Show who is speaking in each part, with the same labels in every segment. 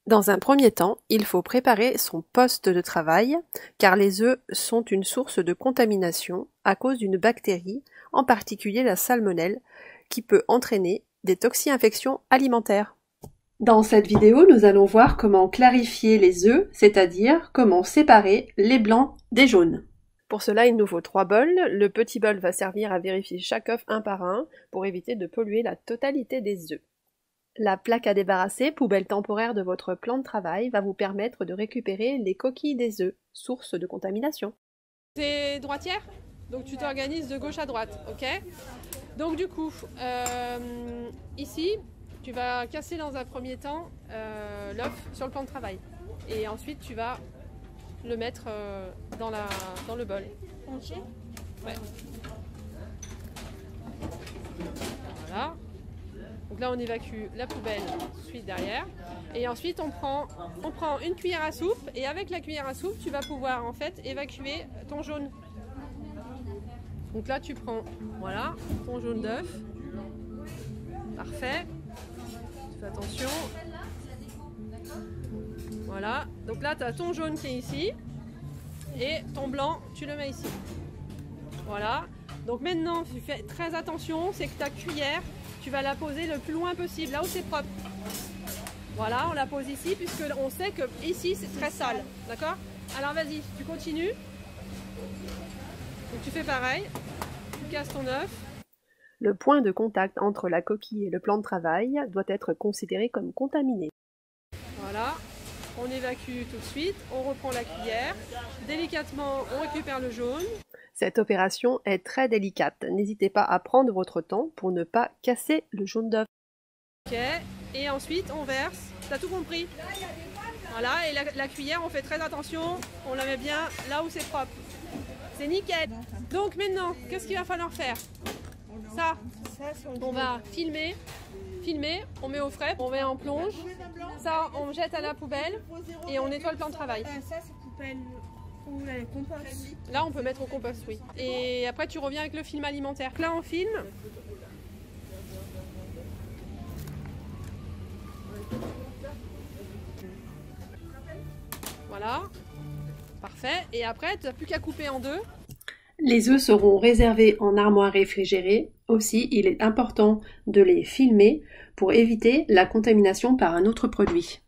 Speaker 1: Dans un premier temps, il faut préparer son poste de travail, car les œufs sont une source de contamination à cause d'une bactérie, en particulier la salmonelle, qui peut entraîner des toxi-infections alimentaires. Dans cette vidéo, nous allons voir comment clarifier les œufs, c'est-à-dire comment séparer les blancs des jaunes. Pour cela, il nous faut 3 bols. Le petit bol va servir à vérifier chaque œuf un par un pour éviter de polluer la totalité des œufs. La plaque à débarrasser, poubelle temporaire de votre plan de travail, va vous permettre de récupérer les coquilles des œufs, source de contamination.
Speaker 2: T'es droitière, donc tu t'organises de gauche à droite, ok? Donc du coup, ici, tu vas casser dans un premier temps l'œuf sur le plan de travail. Et ensuite, tu vas le mettre dans le bol. Ouais. Voilà. Donc là, on évacue la poubelle, suite derrière. Et ensuite, on prend une cuillère à soupe. Et avec la cuillère à soupe, tu vas pouvoir en fait évacuer ton jaune. Donc là, tu prends, voilà, ton jaune d'œuf. Parfait. Tu fais attention. Voilà. Donc là, tu as ton jaune qui est ici. Et ton blanc, tu le mets ici. Voilà. Donc maintenant, tu fais très attention, c'est que ta cuillère, tu vas la poser le plus loin possible, là où c'est propre. Voilà, on la pose ici, puisque on sait que ici, c'est très sale. D'accord? Alors vas-y, tu continues. Donc tu fais pareil. Tu casses ton œuf.
Speaker 1: Le point de contact entre la coquille et le plan de travail doit être considéré comme contaminé.
Speaker 2: Voilà, on évacue tout de suite, on reprend la cuillère. Délicatement, on récupère le jaune.
Speaker 1: Cette opération est très délicate. N'hésitez pas à prendre votre temps pour ne pas casser le jaune d'œuf.
Speaker 2: Ok, et ensuite on verse. T'as tout compris? Voilà, et la cuillère, on fait très attention, on la met bien là où c'est propre. C'est nickel. Donc maintenant, qu'est-ce qu'il va falloir faire? Ça, on va filmer, on met au frais, on met en plonge. Ça, on jette à la poubelle et on nettoie le plan de travail.
Speaker 3: Ça, c'est poubelle. Ou la compost.
Speaker 2: Là, on peut mettre au compost, oui. Et après, tu reviens avec le film alimentaire. Là, on filme. Voilà. Parfait. Et après, tu n'as plus qu'à couper en deux.
Speaker 1: Les œufs seront réservés en armoire réfrigérée. Aussi, il est important de les filmer pour éviter la contamination par un autre produit.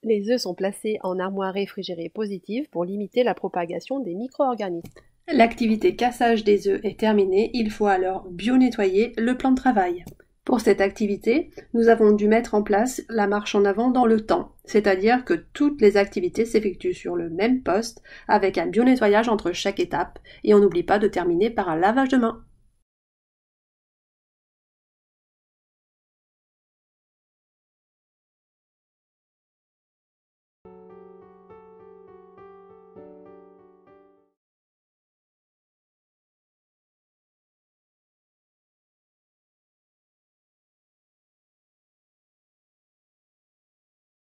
Speaker 1: Les œufs sont placés en armoire réfrigérée positive pour limiter la propagation des micro-organismes. L'activité cassage des œufs est terminée, il faut alors bio-nettoyer le plan de travail. Pour cette activité, nous avons dû mettre en place la marche en avant dans le temps, c'est-à-dire que toutes les activités s'effectuent sur le même poste, avec un bio-nettoyage entre chaque étape, et on n'oublie pas de terminer par un lavage de mains.